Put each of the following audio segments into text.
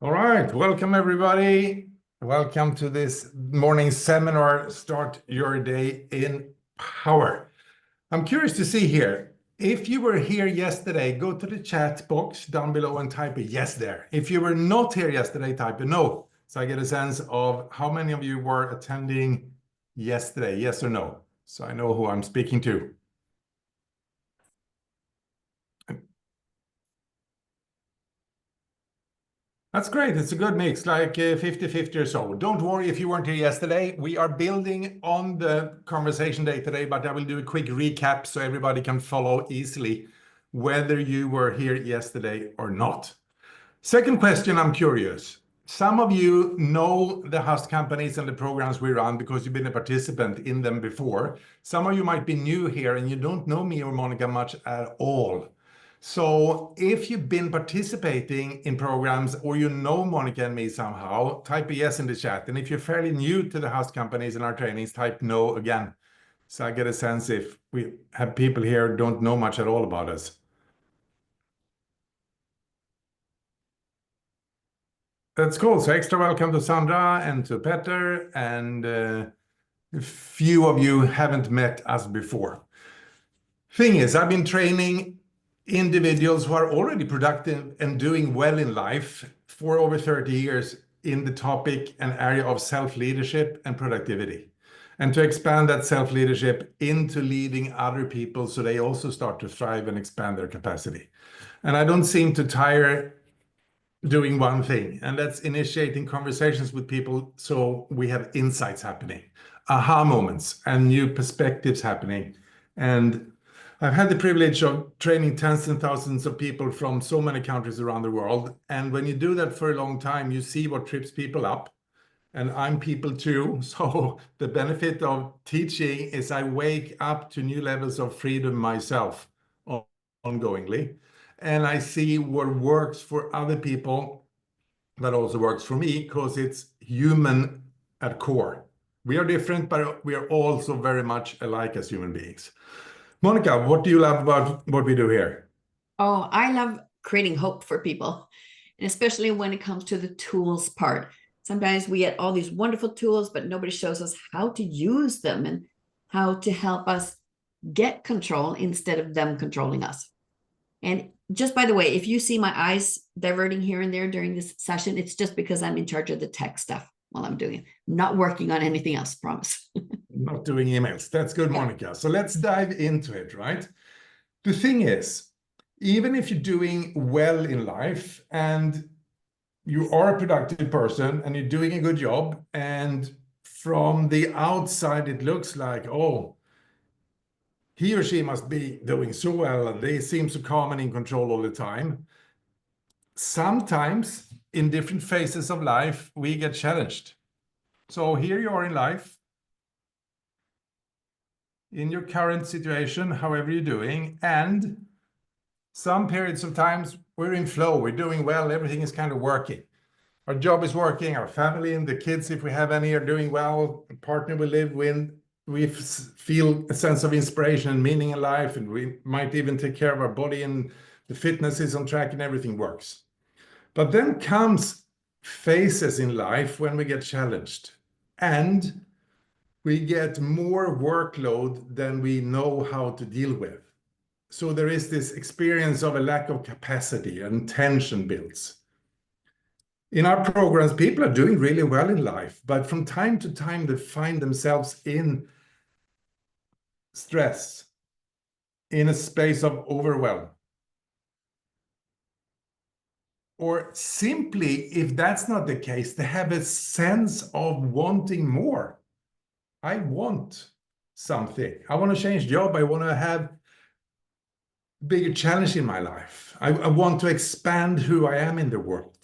All right, welcome everybody. Welcome to this morning seminar, Start Your Day in Power. I'm curious to see here, if you were here yesterday, go to the chat box down below and type a yes there. If you were not here yesterday, type a no. So I get a sense of how many of you were attending yesterday, yes or no. So I know who I'm speaking to. That's great. It's a good mix, like 50-50 or so. Don't worry if you weren't here yesterday. We are building on the conversation day today, but I will do a quick recap so everybody can follow easily whether you were here yesterday or not. Second question, I'm curious. Some of you know the host companies and the programs we run because you've been a participant in them before. Some of you might be new here and you don't know me or Monica much at all. So if you've been participating in programs or you know Monica and me somehow, type a yes in the chat. And if you're fairly new to the host companies and our trainings, type no again. So I get a sense if we have people here who don't know much at all about us. That's cool. So extra welcome to Sandra and to Petter, and a few of you haven't met us before. Thing is, I've been training individuals who are already productive and doing well in life for over 30 years in the topic and area of self-leadership and productivity, and to expand that self-leadership into leading other people so they also start to thrive and expand their capacity. And I don't seem to tire doing one thing, and that's initiating conversations with people so we have insights happening, aha moments, and new perspectives happening. And I've had the privilege of training tens and thousands of people from so many countries around the world. And when you do that for a long time, you see what trips people up. And I'm people too. So the benefit of teaching is I wake up to new levels of freedom myself ongoingly. And I see what works for other people that also works for me because it's human at core. We are different, but we are also very much alike as human beings. Monica, what do you love about what we do here? Oh, I love creating hope for people, and especially when it comes to the tools part. Sometimes we get all these wonderful tools, but nobody shows us how to use them and how to help us get control instead of them controlling us. And just by the way, if you see my eyes diverting here and there during this session, it's just because I'm in charge of the tech stuff while I'm doing it. I'm not working on anything else, promise. Not doing emails. That's good, Monica. So let's dive into it, right? The thing is, even if you're doing well in life and you are a productive person and you're doing a good job, and from the outside it looks like, oh, he or she must be doing so well and they seem so calm and in control all the time. Sometimes in different phases of life, we get challenged. So here you are in life, in your current situation, however you're doing, and some periods of times we're in flow, we're doing well, everything is kind of working. Our job is working, our family and the kids, if we have any, are doing well, the partner we live with, we feel a sense of inspiration and meaning in life, and we might even take care of our body and the fitness is on track and everything works. But then comes phases in life when we get challenged and we get more workload than we know how to deal with. So there is this experience of a lack of capacity and tension builds. In our programs, people are doing really well in life, but from time to time, they find themselves in stress, in a space of overwhelm. Or simply, if that's not the case, they have a sense of wanting more. I want something. I want to change job. I want to have bigger challenge in my life. I want to expand who I am in the world.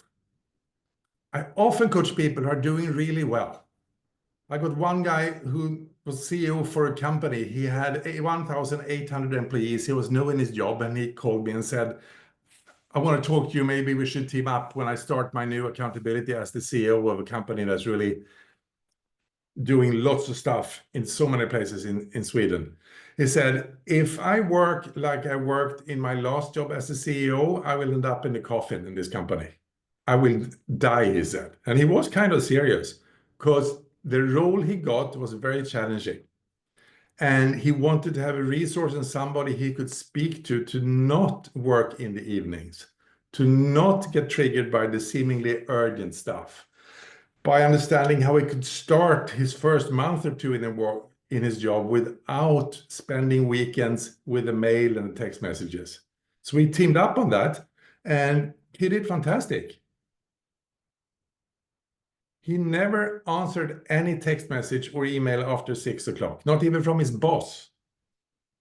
I often coach people who are doing really well. I got one guy who was CEO for a company. He had 1,800 employees. He was new in his job, and he called me and said, I want to talk to you. Maybe we should team up when I start my new accountability as the CEO of a company that's really doing lots of stuff in so many places in Sweden. He said, if I work like I worked in my last job as a CEO, I will end up in the coffin in this company. I will die, he said. And he was kind of serious because the role he got was very challenging. And he wanted to have a resource and somebody he could speak to not work in the evenings, to not get triggered by the seemingly urgent stuff, by understanding how he could start his first month or two in his job without spending weekends with the mail and the text messages. So we teamed up on that, and he did fantastic. He never answered any text message or email after 6 o'clock, not even from his boss,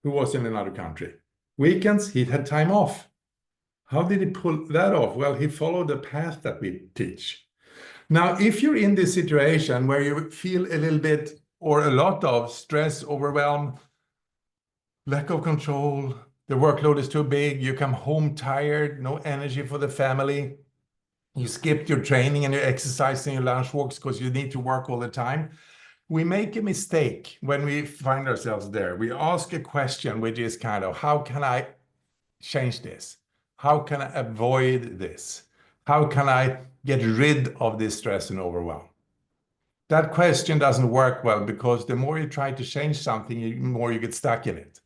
who was in another country. Weekends, he had time off. How did he pull that off? Well, he followed the path that we teach. Now, if you're in this situation where you feel a little bit or a lot of stress, overwhelm, lack of control, the workload is too big, you come home tired, no energy for the family, you skipped your training and your exercise and your lunch walks because you need to work all the time. We make a mistake when we find ourselves there. We ask a question, which is kind of, how can I change this? How can I avoid this? How can I get rid of this stress and overwhelm? That question doesn't work well because the more you try to change something, the more you get stuck in it.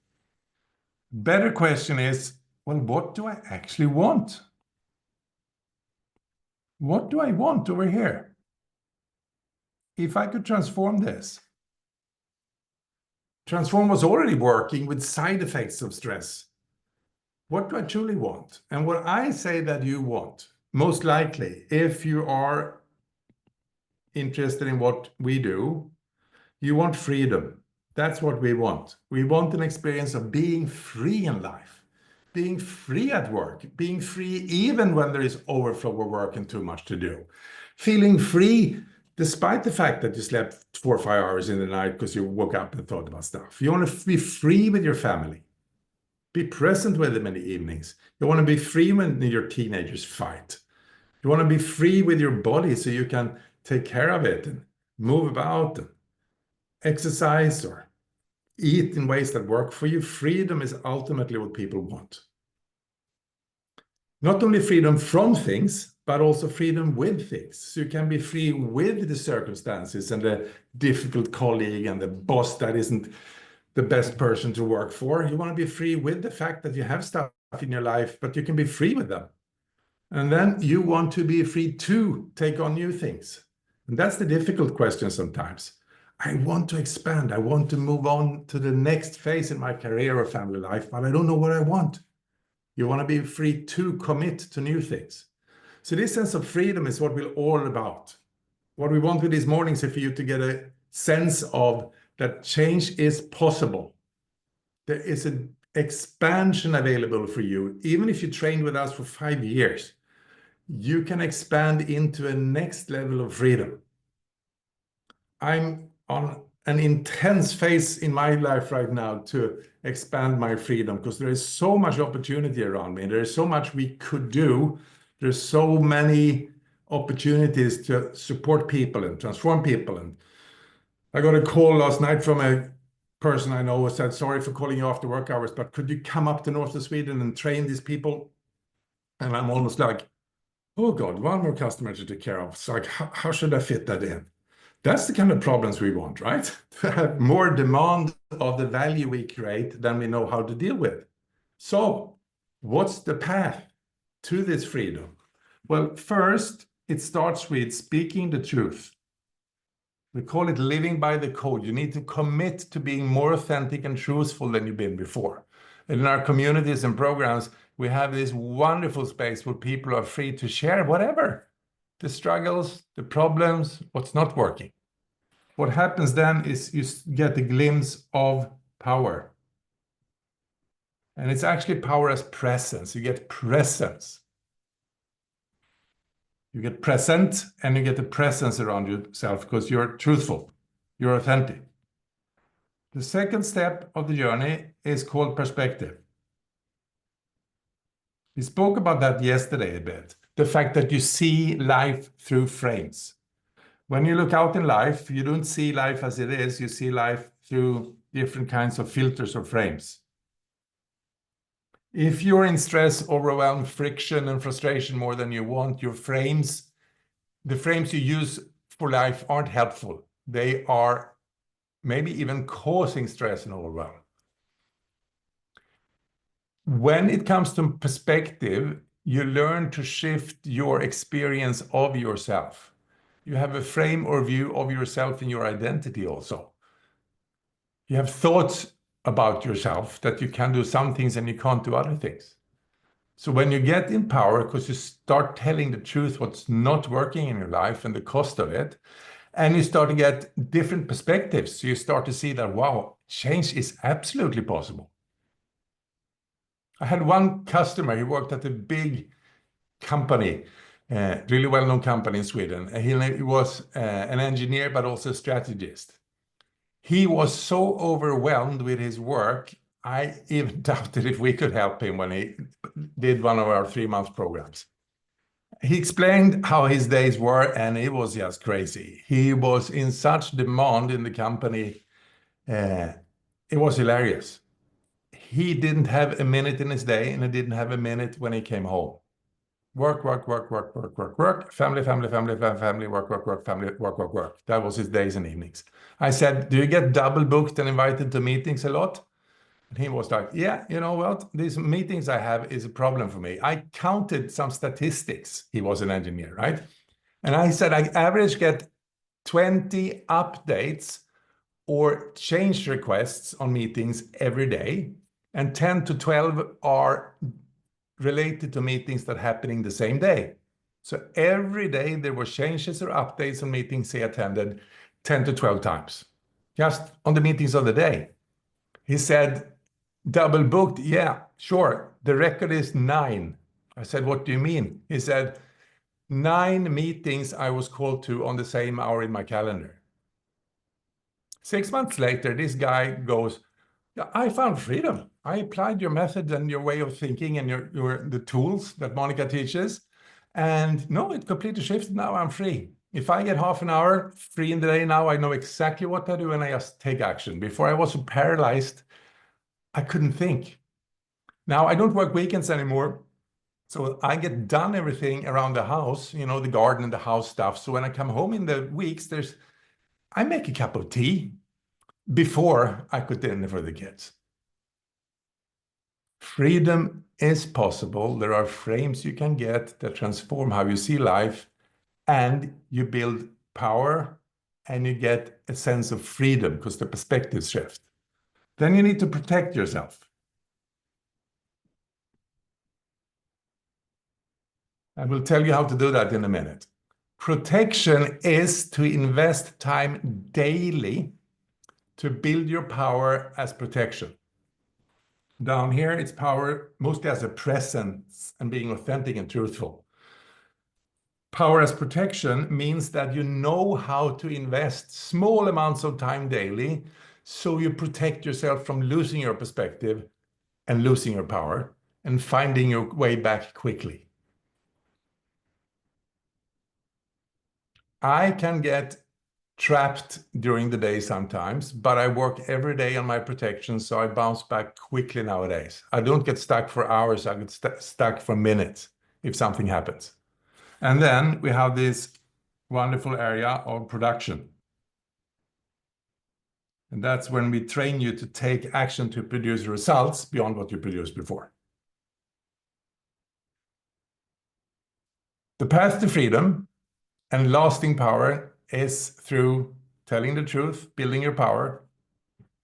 Better question is, well, what do I actually want? What do I want over here? If I could transform this. Transform was already working with side effects of stress. What do I truly want? And what I say that you want, most likely, if you are interested in what we do, you want freedom. That's what we want. We want an experience of being free in life, being free at work, being free even when there is overflow of work and too much to do, feeling free despite the fact that you slept 4 or 5 hours in the night because you woke up and thought about stuff. You want to be free with your family. Be present with them in the evenings. You want to be free when your teenagers fight. You want to be free with your body so you can take care of it and move about and exercise or eat in ways that work for you. Freedom is ultimately what people want. Not only freedom from things, but also freedom with things. So you can be free with the circumstances and the difficult colleague and the boss that isn't the best person to work for. You want to be free with the fact that you have stuff in your life, but you can be free with them. And then you want to be free to take on new things. And that's the difficult question sometimes. I want to expand. I want to move on to the next phase in my career or family life, but I don't know what I want. You want to be free to commit to new things. So this sense of freedom is what we're all about. What we want with these mornings is for you to get a sense of that change is possible. There is an expansion available for you. Even if you trained with us for 5 years, you can expand into a next level of freedom. I'm on an intense phase in my life right now to expand my freedom because there is so much opportunity around me. There is so much we could do. There's so many opportunities to support people and transform people. And I got a call last night from a person I know who said, sorry for calling you after work hours, but could you come up to north of Sweden and train these people? And I'm almost like, oh God, one more customer to take care of. It's like, how should I fit that in? That's the kind of problems we want, right? To have more demand of the value we create than we know how to deal with. So what's the path to this freedom? Well, first, it starts with speaking the truth. We call it living by the code. You need to commit to being more authentic and truthful than you've been before. And in our communities and programs, we have this wonderful space where people are free to share whatever, the struggles, the problems, what's not working. What happens then is you get a glimpse of power. And it's actually power as presence. You get presence. You get present and you get the presence around yourself because you're truthful, you're authentic. The second step of the journey is called perspective. We spoke about that yesterday a bit. The fact that you see life through frames. When you look out in life, you don't see life as it is. You see life through different kinds of filters or frames. If you're in stress, overwhelm, friction, and frustration more than you want, the frames you use for life aren't helpful. They are maybe even causing stress and overwhelm. When it comes to perspective, you learn to shift your experience of yourself. You have a frame or view of yourself and your identity also. You have thoughts about yourself that you can do some things and you can't do other things. So when you get in power, because you start telling the truth, what's not working in your life and the cost of it, and you start to get different perspectives. So you start to see that, wow, change is absolutely possible. I had one customer, he worked at a big company, really well-known company in Sweden. He was an engineer, but also a strategist. He was so overwhelmed with his work, I even doubted if we could help him when he did one of our 3-month programs. He explained how his days were, and it was just crazy. He was in such demand in the company. It was hilarious. He didn't have a minute in his day, and he didn't have a minute when he came home. Work, work, work, work, work, work, work, family, family, family, family, work, work, work, family, work, work, work. That was his days and evenings. I said, do you get double booked and invited to meetings a lot? And he was like, yeah, you know what? These meetings I have is a problem for me. I counted some statistics. He was an engineer, right? And I said, I average get 20 updates or change requests on meetings every day, and 10 to 12 are related to meetings that happening the same day. So every day there were changes or updates on meetings he attended 10 to 12 times, just on the meetings of the day. He said, double booked? Yeah, sure. The record is 9. I said, what do you mean? He said, 9 meetings I was called to on the same hour in my calendar. 6 months later, this guy goes, I found freedom. I applied your method and your way of thinking and the tools that Monica teaches. And no, it completely shifted. Now I'm free. If I get half an hour free in the day now, I know exactly what to do and I just take action. Before I was paralyzed, I couldn't think. Now I don't work weekends anymore. So I get done everything around the house, you know, the garden and the house stuff. So when I come home in the weeks, I make a cup of tea before I cook dinner for the kids. Freedom is possible. There are frames you can get that transform how you see life, and you build power and you get a sense of freedom because the perspective shift. Then you need to protect yourself. I will tell you how to do that in a minute. Protection is to invest time daily to build your power as protection. Down here, it's power mostly as a presence and being authentic and truthful. Power as protection means that you know how to invest small amounts of time daily so you protect yourself from losing your perspective and losing your power and finding your way back quickly. I can get trapped during the day sometimes, but I work every day on my protection, so I bounce back quickly nowadays. I don't get stuck for hours, I get stuck for minutes if something happens. And then we have this wonderful area of production. And that's when we train you to take action to produce results beyond what you produced before. The path to freedom and lasting power is through telling the truth, building your power,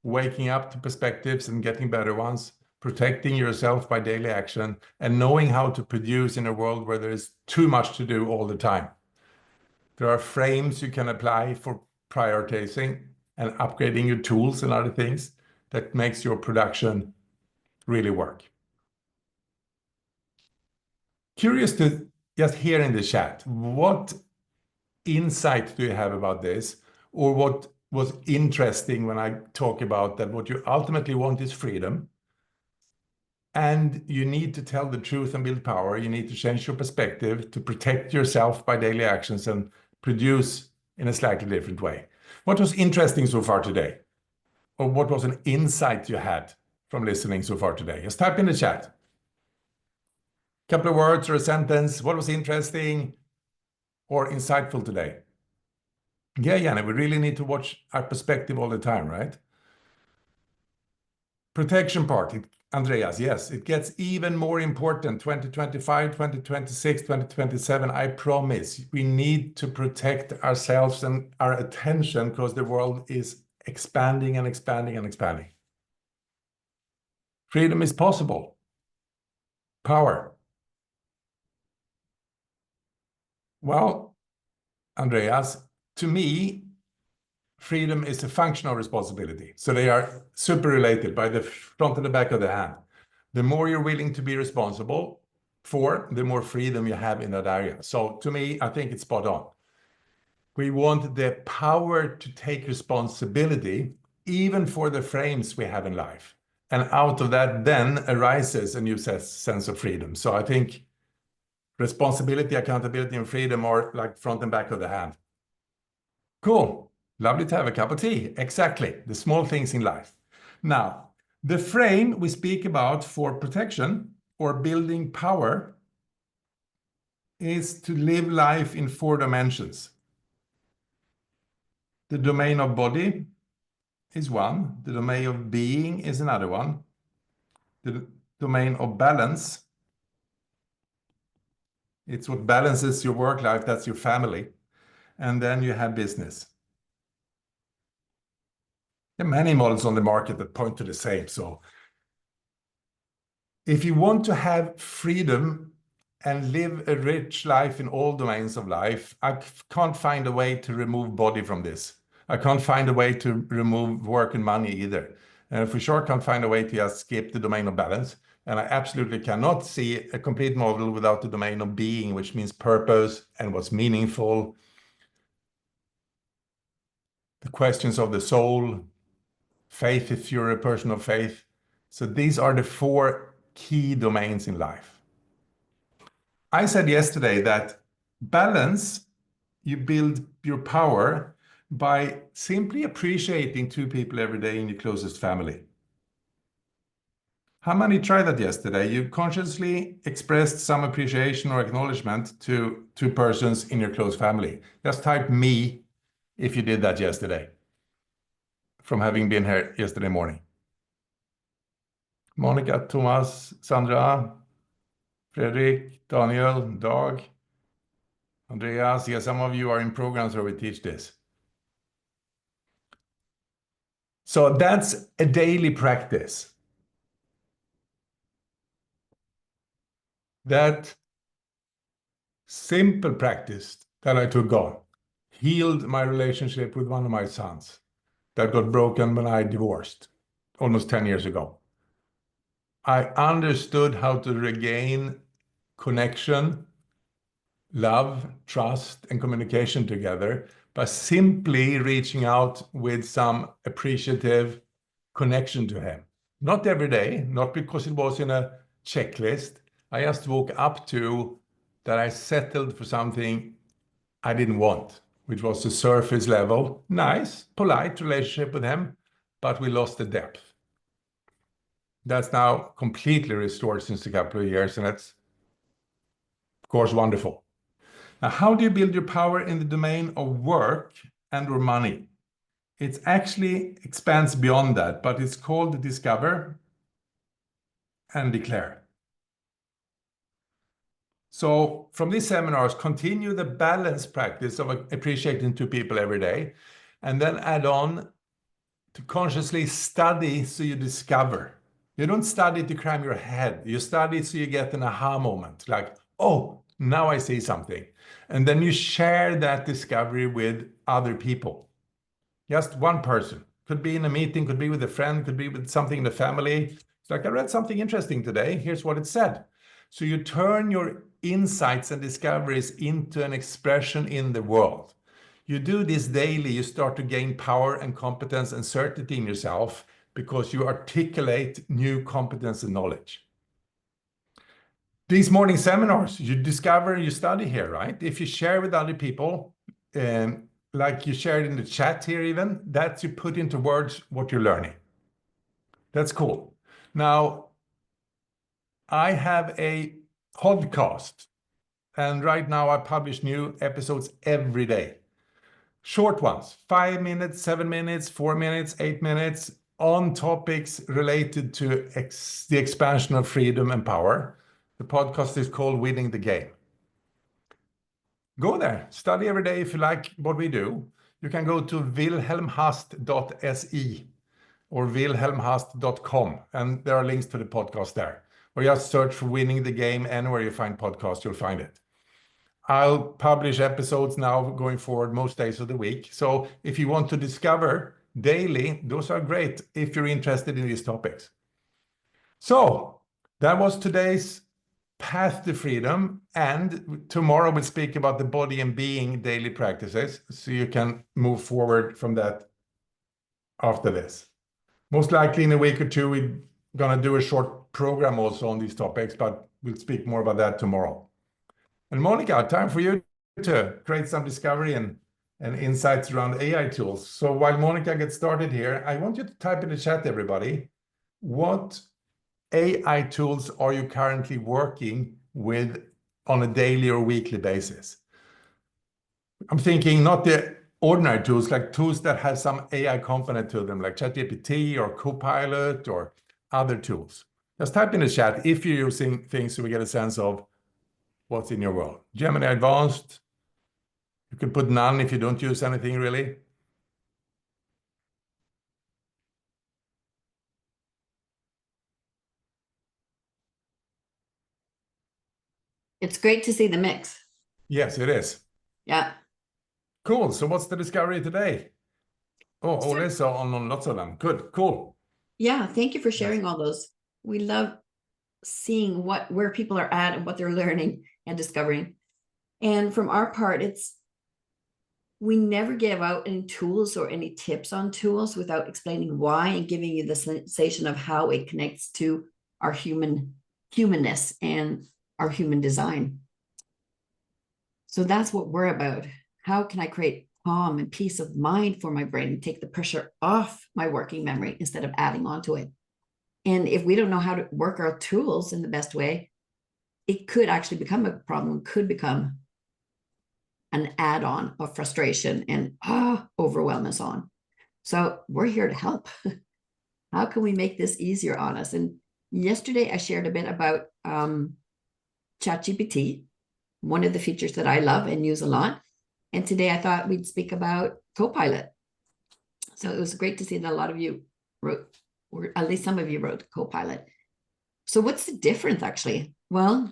waking up to perspectives and getting better ones, protecting yourself by daily action, and knowing how to produce in a world where there is too much to do all the time. There are frames you can apply for prioritizing and upgrading your tools and other things that makes your production really work. Curious to just hear in the chat, what insight do you have about this? Or what was interesting when I talk about that what you ultimately want is freedom. And you need to tell the truth and build power. You need to change your perspective to protect yourself by daily actions and produce in a slightly different way. What was interesting so far today? Or what was an insight you had from listening so far today? Just type in the chat. Couple of words or a sentence. What was interesting or insightful today? Yeah, Janne, we really need to watch our perspective all the time, right? Protection part, Andreas, yes, it gets even more important. 2025, 2026, 2027, I promise. We need to protect ourselves and our attention because the world is expanding and expanding and expanding. Freedom is possible. Power. Well, Andreas, to me, freedom is a functional responsibility. So they are super related by the front and the back of the hand. The more you're willing to be responsible for, the more freedom you have in that area. So to me, I think it's spot on. We want the power to take responsibility, even for the frames we have in life. And out of that then arises a new sense of freedom. So I think responsibility, accountability, and freedom are like front and back of the hand. Cool. Lovely to have a cup of tea. Exactly. The small things in life. Now, the frame we speak about for protection or building power is to live life in 4 dimensions. The domain of body is one. The domain of being is another one. The domain of balance, it's what balances your work life. That's your family. And then you have business. There are many models on the market that point to the same. So if you want to have freedom and live a rich life in all domains of life, I can't find a way to remove body from this. I can't find a way to remove work and money either. And for sure, can't find a way to just skip the domain of balance. And I absolutely cannot see a complete model without the domain of being, which means purpose and what's meaningful. The questions of the soul, faith, if you're a person of faith. So these are the 4 key domains in life. I said yesterday that balance, you build your power by simply appreciating 2 people every day in your closest family. How many tried that yesterday? You consciously expressed some appreciation or acknowledgement to 2 persons in your close family. Just type me if you did that yesterday, from having been here yesterday morning. Monica, Thomas, Sandra, Fredrik, Daniel, Dag, Andreas. Yeah, some of you are in programs where we teach this. So that's a daily practice. That simple practice that I took on healed my relationship with one of my sons that got broken when I divorced almost 10 years ago. I understood how to regain connection, love, trust, and communication together by simply reaching out with some appreciative connection to him. Not every day, not because it was in a checklist. I just woke up to that I settled for something I didn't want, which was a surface level, nice, polite relationship with him, but we lost the depth. That's now completely restored since a couple of years, and that's, of course, wonderful. Now, how do you build your power in the domain of work and or money? It actually expands beyond that, but it's called discover and declare. So from these seminars, continue the balance practice of appreciating 2 people every day, and then add on to consciously study so you discover. You don't study to cram your head. You study so you get an aha moment, like, oh, now I see something. And then you share that discovery with other people. Just one person. Could be in a meeting, could be with a friend, could be with something in the family. It's like, I read something interesting today. Here's what it said. So you turn your insights and discoveries into an expression in the world. You do this daily, you start to gain power and competence and certainty in yourself because you articulate new competence and knowledge. These morning seminars, you discover, you study here, right? If you share with other people, like you shared in the chat here even, that's you put into words what you're learning. That's cool. Now, I have a podcast. And right now I publish new episodes every day. Short ones, 5 minutes, 7 minutes, 4 minutes, 8 minutes, on topics related to the expansion of freedom and power. The podcast is called Winning the Game. Go there, study every day if you like what we do. You can go to wilhelmhast.se or wilhelmhast.com, and there are links to the podcast there. Or just search for Winning the Game anywhere you find podcasts, you'll find it. I'll publish episodes now going forward most days of the week. So if you want to discover daily, those are great if you're interested in these topics. So that was today's Path to Freedom. And tomorrow we'll speak about the body and being daily practices. So you can move forward from that after this. Most likely in a week or two, we're going to do a short program also on these topics, but we'll speak more about that tomorrow. And Monica, time for you to create some discovery and insights around AI tools. So while Monica gets started here, I want you to type in the chat, everybody. What AI tools are you currently working with on a daily or weekly basis? I'm thinking not the ordinary tools, like tools that have some AI component to them, like ChatGPT or Copilot or other tools. Just type in the chat if you're using things so we get a sense of what's in your world. Gemini Advanced, you can put none if you don't use anything really. It's great to see the mix. Yes, it is. Yeah. Cool. So what's the discovery today? Oh, Ole's on lots of them. Good, cool. Yeah, thank you for sharing all those. We love seeing where people are at and what they're learning and discovering. And from our part, we never give out any tools or any tips on tools without explaining why and giving you the sensation of how it connects to our humanness and our human design. So that's what we're about. How can I create calm and peace of mind for my brain and take the pressure off my working memory instead of adding on to it? And if we don't know how to work our tools in the best way, it could actually become a problem, could become an add-on of frustration and overwhelm and so on. So we're here to help. How can we make this easier on us? And yesterday I shared a bit about ChatGPT, one of the features that I love and use a lot. And today I thought we'd speak about Copilot. So it was great to see that a lot of you wrote, or at least some of you wrote Copilot. So what's the difference actually? Well,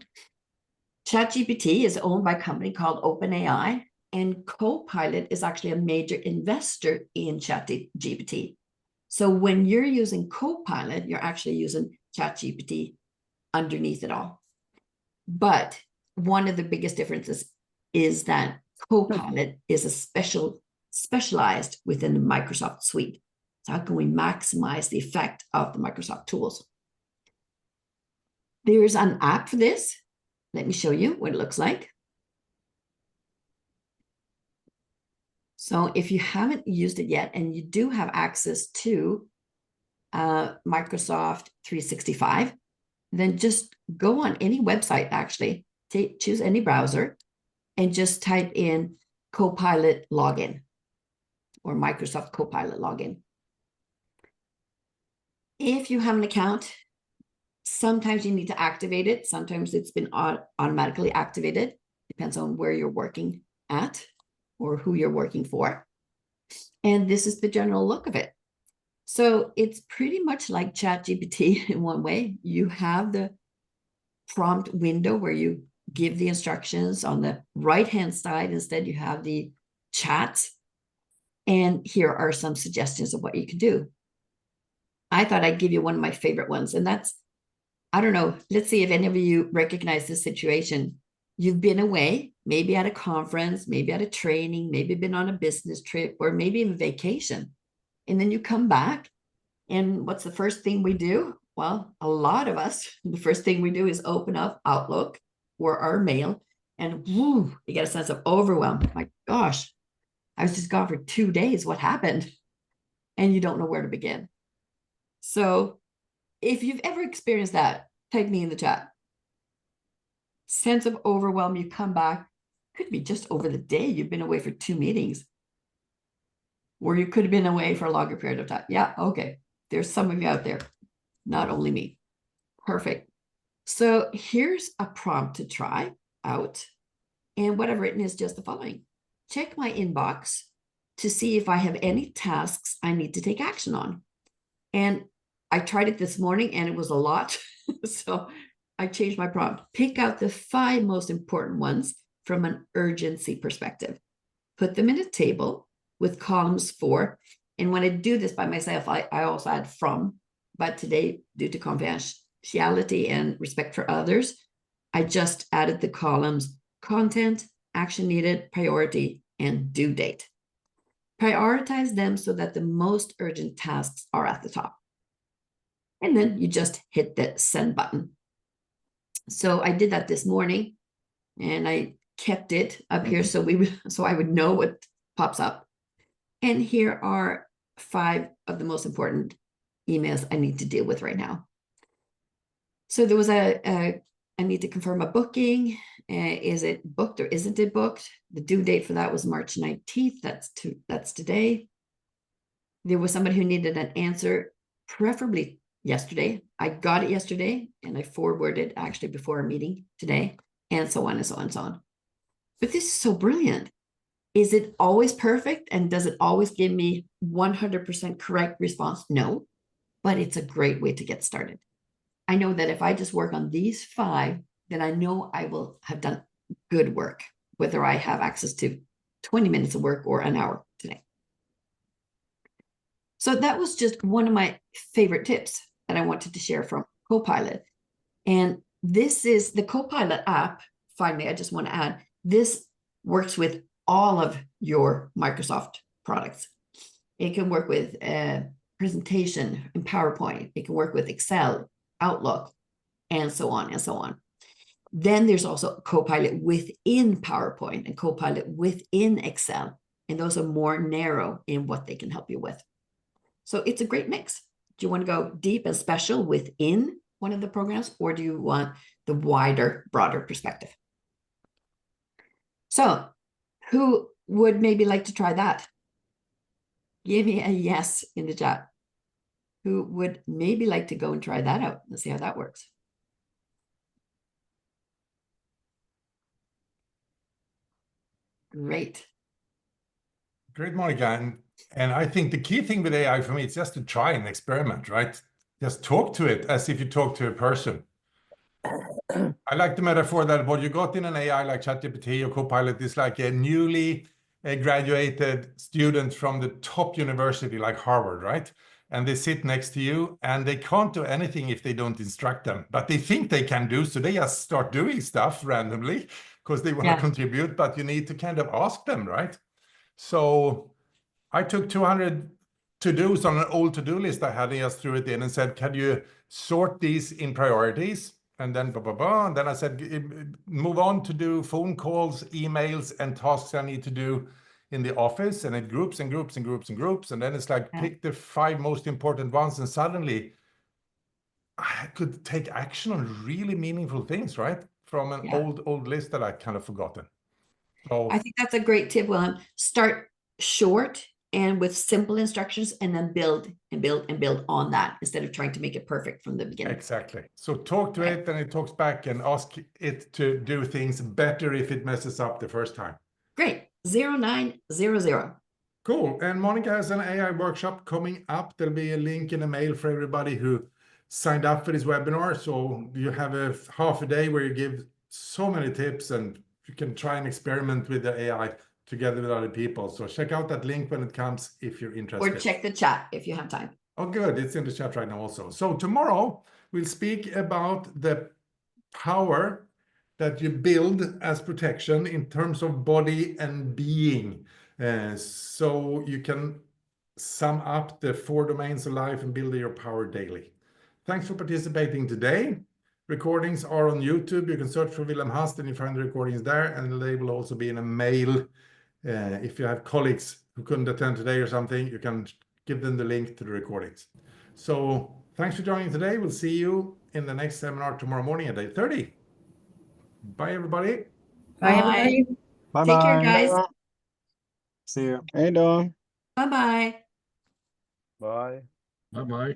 ChatGPT is owned by a company called OpenAI, and Copilot is actually a major investor in ChatGPT. So when you're using Copilot, you're actually using ChatGPT underneath it all. But one of the biggest differences is that Copilot is specialized within the Microsoft suite. So how can we maximize the effect of the Microsoft tools? There's an app for this. Let me show you what it looks like. So if you haven't used it yet and you do have access to Microsoft 365, then just go on any website, actually, choose any browser and just type in Copilot login or Microsoft Copilot login. If you have an account, sometimes you need to activate it. Sometimes it's been automatically activated. Depends on where you're working at or who you're working for. And this is the general look of it. So it's pretty much like ChatGPT in one way. You have the prompt window where you give the instructions on the right-hand side. Instead, you have the chat. And here are some suggestions of what you can do. I thought I'd give you one of my favorite ones, and that's, I don't know, let's see if any of you recognize this situation. You've been away, maybe at a conference, maybe at a training, maybe been on a business trip, or maybe even vacation. And then you come back, and what's the first thing we do? Well, a lot of us, the first thing we do is open up Outlook or our mail, and whoo, you get a sense of overwhelm. My gosh, I was just gone for 2 days. What happened? And you don't know where to begin. So if you've ever experienced that, type me in the chat. sense of overwhelm, you come back, could be just over the day. You've been away for 2 meetings, or you could have been away for a longer period of time. Yeah, okay. There's some of you out there, not only me. Perfect. So here's a prompt to try out. And what I've written is just the following. Check my inbox to see if I have any tasks I need to take action on. And I tried it this morning and it was a lot. So I changed my prompt. Pick out the 5 most important ones from an urgency perspective. Put them in a table with columns for. And when I do this by myself, I also add from. But today, due to confidentiality and respect for others, I just added the columns content, action needed, priority, and due date. Prioritize them so that the most urgent tasks are at the top. And then you just hit the send button. So I did that this morning and I kept it up here so I would know what pops up. And here are 5 of the most important emails I need to deal with right now. So there was I need to confirm a booking. Is it booked or isn't it booked? The due date for that was March 19th. That's today. There was somebody who needed an answer, preferably yesterday. I got it yesterday and I forwarded actually before our meeting today, and so on and so on and so on. But this is so brilliant. Is it always perfect? And does it always give me 100% correct response? No, but it's a great way to get started. I know that if I just work on these 5, then I know I will have done good work, whether I have access to 20 minutes of work or an hour today. So that was just one of my favorite tips that I wanted to share from Copilot. And this is the Copilot app. Finally, I just want to add, this works with all of your Microsoft products. It can work with presentation in PowerPoint. It can work with Excel, Outlook, and so on and so on. Then there's also Copilot within PowerPoint and Copilot within Excel. And those are more narrow in what they can help you with. So it's a great mix. Do you want to go deep and special within one of the programs, or do you want the wider, broader perspective? So who would maybe like to try that? Give me a yes in the chat. Who would maybe like to go and try that out? Let's see how that works. Great. Great, Monica. And I think the key thing with AI for me is just to try and experiment, right? Just talk to it as if you talk to a person. I like the metaphor that what you got in an AI like ChatGPT or Copilot is like a newly graduated student from the top university like Harvard, right? And they sit next to you and they can't do anything if they don't instruct them, but they think they can do, so they just start doing stuff randomly because they want to contribute, but you need to kind of ask them, right? So I took 200 to-dos on an old to-do list I had, and just threw it in and said, can you sort these in priorities? And then blah, blah, blah. And then I said, move on to do phone calls, emails, and tasks I need to do in the office. And it groups and groups and groups and groups. And then it's like, pick the 5 most important ones. And suddenly I could take action on really meaningful things, right? From an old list that I kind of forgotten. So I think that's a great tip, William. Start short and with simple instructions, and then build and build and build on that instead of trying to make it perfect from the beginning. Exactly. So talk to it and it talks back, and ask it to do things better if it messes up the first time. Great. 0900. Cool. And Monica has an AI workshop coming up. There'll be a link in a mail for everybody who signed up for this webinar. So you have a half a day where you give so many tips, and you can try and experiment with the AI together with other people. So check out that link when it comes if you're interested. Or check the chat if you have time. Oh, good. It's in the chat right now also. So tomorrow we'll speak about the power that you build as protection in terms of body and being. So you can sum up the 4 domains of life and build your power daily. Thanks for participating today. Recordings are on YouTube. You can search for Wilhelm Hast and you find the recordings there, and they will also be in a mail. If you have colleagues who couldn't attend today or something, you can give them the link to the recordings. So thanks for joining today. We'll see you in the next seminar tomorrow morning at 8:30. Bye, everybody. Bye, everybody. Bye Take care, bye. guys. See you. Hey, Dawn. Bye-bye. Bye. Bye-bye.